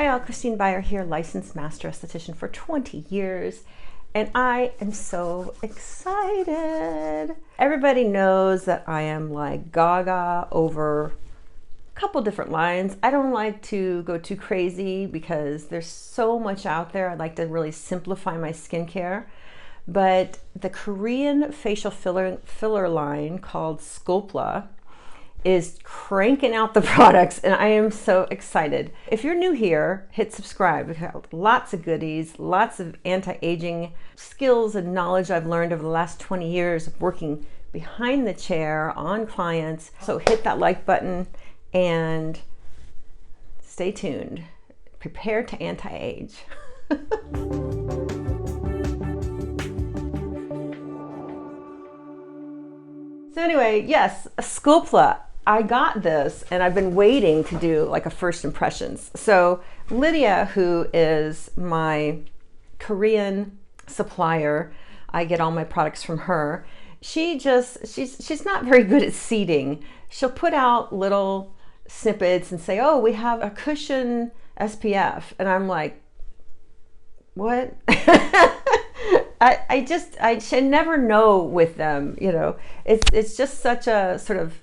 Hi all, Christine Byer here, licensed master esthetician for 20 years, and I am so excited. Everybody knows that I am like gaga over a couple different lines. I don't like to go too crazy because there's so much out there. I like to really simplify my skincare. But the Korean facial filler line called Sculplla is cranking out the products, and I am so excited. If you're new here, hit subscribe. We've got lots of goodies, lots of anti-aging skills and knowledge I've learned over the last 20 years of working behind the chair on clients. So hit that like button and stay tuned. Prepare to anti-age. So anyway, yes, Sculplla. I got this and I've been waiting to do like a first impressions. So Lydia, who is my Korean supplier, I get all my products from her. She's not very good at seeding. She'll put out little snippets and say, oh, we have a cushion SPF. And I'm like, what? I should never know with them, you know. It's just such a sort of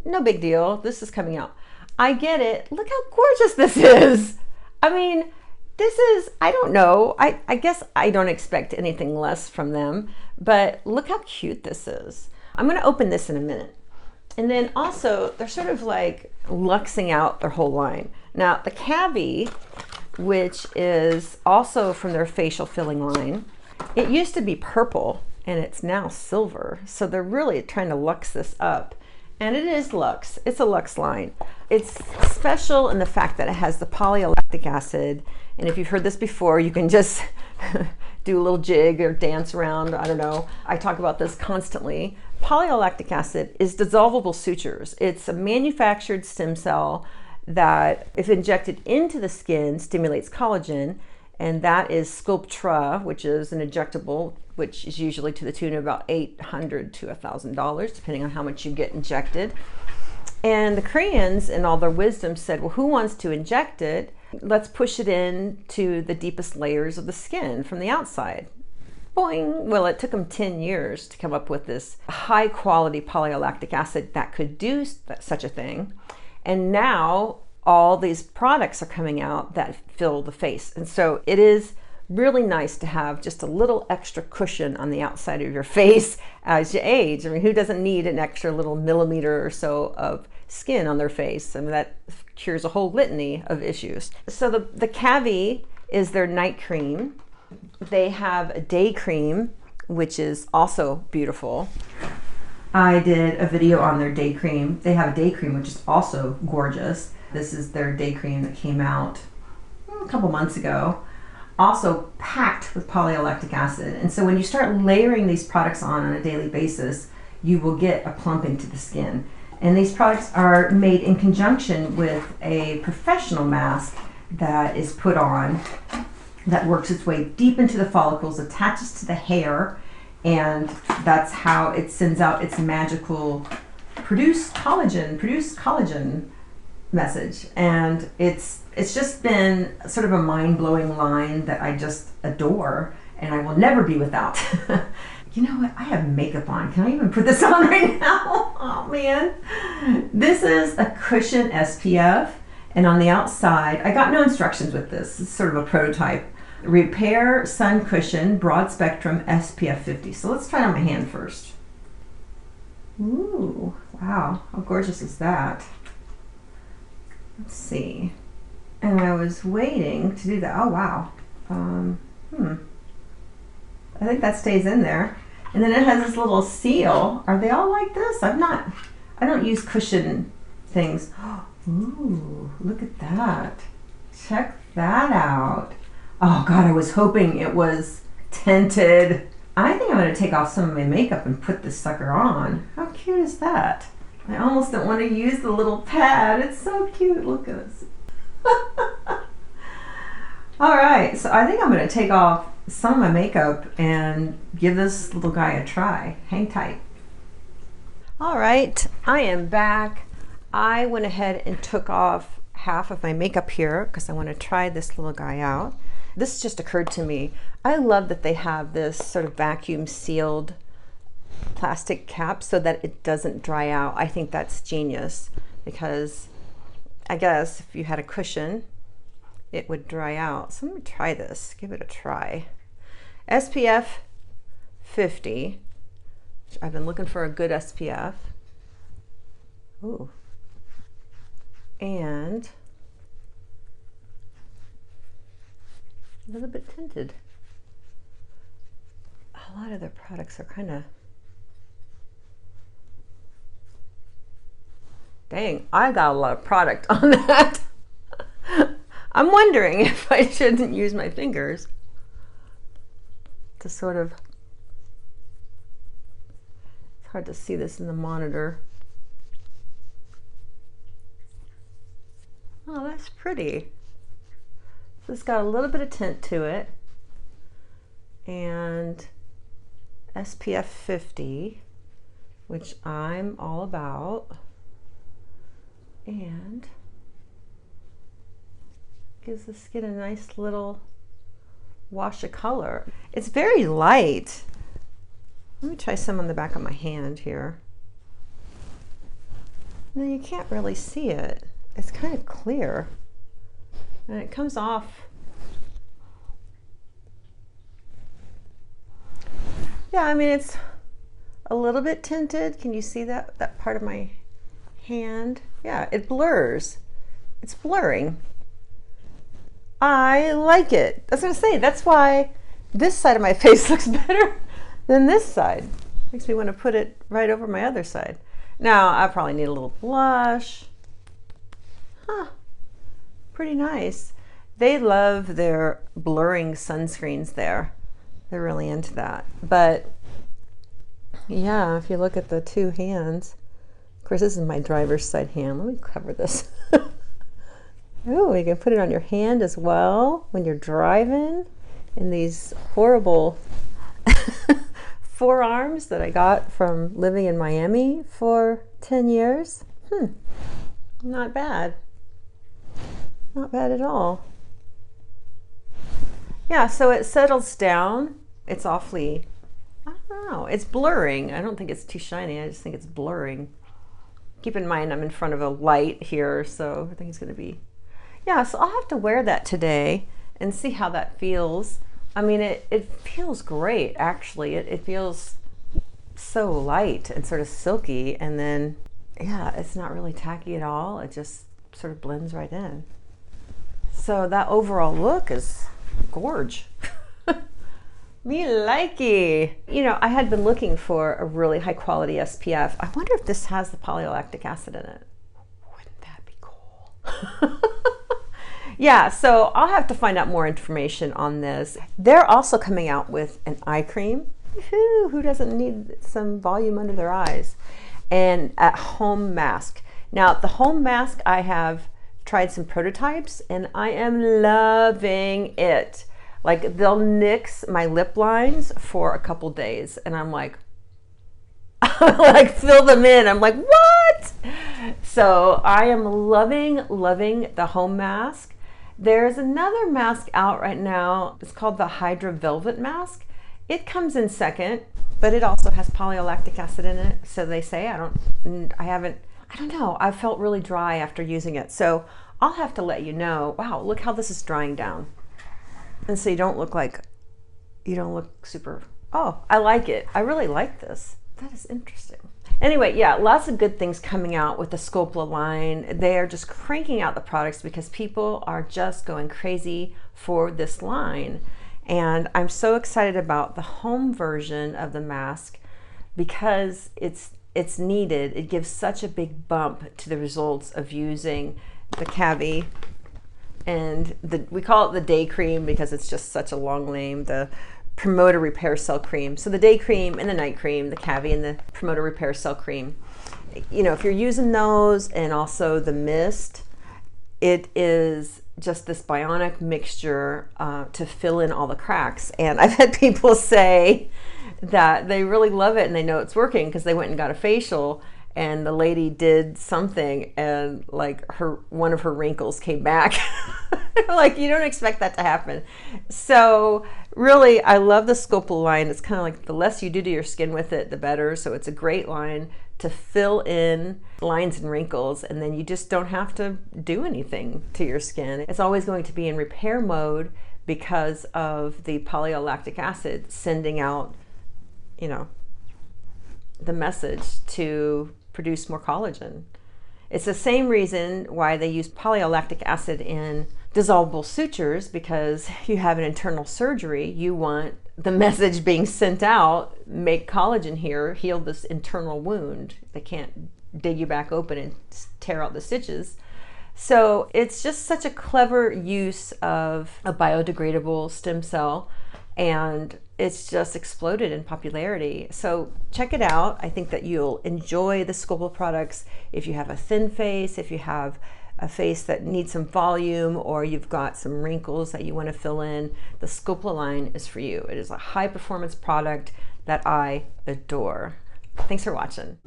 no big deal. This is coming out. I get it. Look how gorgeous this is. I mean, this is, I don't know. I guess I don't expect anything less from them, but look how cute this is. I'm going to open this in a minute. And then also, they're sort of like luxing out their whole line. Now, the Cavi, which is also from their facial filling line, it used to be purple and it's now silver. So they're really trying to luxe this up. And it is luxe. It's a luxe line. It's special in the fact that it has the polylactic acid. And if you've heard this before, you can just do a little jig or dance around. I don't know. I talk about this constantly. Polylactic acid is dissolvable sutures. It's a manufactured stem cell that, if injected into the skin, stimulates collagen. And that is Sculptra, which is an injectable, which is usually to the tune of about $800 to $1,000, depending on how much you get injected. And the Koreans, in all their wisdom, said, well, who wants to inject it? Let's push it in to the deepest layers of the skin from the outside. Boing. Well, it took them 10 years to come up with this high-quality polylactic acid that could do such a thing. And now all these products are coming out that fill the face. And so it is really nice to have just a little extra cushion on the outside of your face as you age. I mean, who doesn't need an extra little millimeter or so of skin on their face? I mean, that cures a whole litany of issues. So the Cavi is their night cream. They have a day cream, which is also beautiful. I did a video on their day cream. They have a day cream, which is also gorgeous. This is their day cream that came out a couple months ago. Also packed with polylactic acid. And so when you start layering these products on a daily basis, you will get a plumping to the skin. And these products are made in conjunction with a professional mask that is put on that works its way deep into the follicles, attaches to the hair, and that's how it sends out its magical produce collagen message. And it's just been sort of a mind-blowing line that I just adore and I will never be without. You know what? I have makeup on. Can I even put this on right now? Oh man. This is a cushion SPF, and on the outside, I got no instructions with this. It's sort of a prototype. Repair Sun Cushion Broad Spectrum SPF 50. So let's try it on my hand first. Ooh, wow. How gorgeous is that? Let's see. And I was waiting to do that. Oh, wow. I think that stays in there. And then it has this little seal. Are they all like this? I don't use cushion things. Ooh, look at that. Check that out. Oh God, I was hoping it was tinted. I think I'm gonna take off some of my makeup and put this sucker on. How cute is that? I almost don't want to use the little pad. It's so cute. Look at this. All right, so I think I'm going to take off some of my makeup and give this little guy a try. Hang tight. All right, I am back. I went ahead and took off half of my makeup here because I want to try this little guy out. This just occurred to me. I love that they have this sort of vacuum sealed plastic cap so that it doesn't dry out. I think that's genius because I guess if you had a cushion, it would dry out. So let me try this, give it a try. SPF 50, which I've been looking for a good SPF. Ooh. And a little bit tinted. A lot of their products are kind of, dang, I got a lot of product on that. I'm wondering if I shouldn't use my fingers to sort of, it's hard to see this in the monitor. Oh, that's pretty. So it's got a little bit of tint to it, and SPF 50, which I'm all about, and gives the skin a nice little wash of color. It's very light. Let me try some on the back of my hand here. No, you can't really see it. It's kind of clear. And it comes off. Yeah, I mean, it's a little bit tinted. Can you see that part of my hand? Yeah, it blurs. It's blurring. I like it. I was gonna say, that's why this side of my face looks better than this side. Makes me want to put it right over my other side. Now, I probably need a little blush. Huh, pretty nice. They love their blurring sunscreens there. They're really into that. But yeah, if you look at the two hands, of course, this is my driver's side hand. Let me cover this. Oh, you can put it on your hand as well when you're driving in these horrible forearms that I got from living in Miami for 10 years. Not bad. Not bad at all. Yeah, so it settles down. It's awfully, I don't know, it's blurring. I don't think it's too shiny. I just think it's blurring. Keep in mind I'm in front of a light here, so I think it's going to be, yeah, so I'll have to wear that today and see how that feels. I mean, it feels great, actually. It feels so light and sort of silky, and then, yeah, it's not really tacky at all. It just sort of blends right in. So that overall look is gorge. Me likey. You know, I had been looking for a really high quality SPF. I wonder if this has the polylactic acid in it. Wouldn't that be cool? Yeah, so I'll have to find out more information on this. They're also coming out with an eye cream. Who doesn't need some volume under their eyes? And a home mask. Now, the home mask, I have tried some prototypes and I am loving it. Like, they'll nix my lip lines for a couple days and I'm like, like, fill them in. I'm like, what? So I am loving the home mask. There's another mask out right now. It's called the Hydra Velvet Mask. It comes in second, but it also has polylactic acid in it. So they say, I don't know. I felt really dry after using it. So I'll have to let you know. Wow, look how this is drying down. And so you don't look super, oh, I like it. I really like this. That is interesting. Anyway, yeah, lots of good things coming out with the Sculplla line. They are just cranking out the products because people are just going crazy for this line. And I'm so excited about the home version of the mask because it's needed. It gives such a big bump to the results of using the Cavi, and we call it the day cream because it's just such a long name, the promoter repair cell cream. So the day cream and the night cream, the Cavi and the promoter repair cell cream. You know, if you're using those and also the mist, it is just this bionic mixture to fill in all the cracks. And I've had people say that they really love it and they know it's working because they went and got a facial and the lady did something, and like one of her wrinkles came back. Like, you don't expect that to happen. So really, I love the Sculplla line. It's kind of like the less you do to your skin with it, the better. So it's a great line to fill in lines and wrinkles, and then you just don't have to do anything to your skin. It's always going to be in repair mode because of the polylactic acid sending out, you know, the message to produce more collagen. It's the same reason why they use polylactic acid in dissolvable sutures, because you have an internal surgery. You want the message being sent out, make collagen here, heal this internal wound. They can't dig you back open and tear out the stitches. So it's just such a clever use of a biodegradable stem cell, and it's just exploded in popularity. So check it out. I think that you'll enjoy the Sculplla products if you have a thin face, if you have a face that needs some volume, or you've got some wrinkles that you want to fill in. The Sculplla line is for you. It is a high performance product that I adore. Thanks for watching.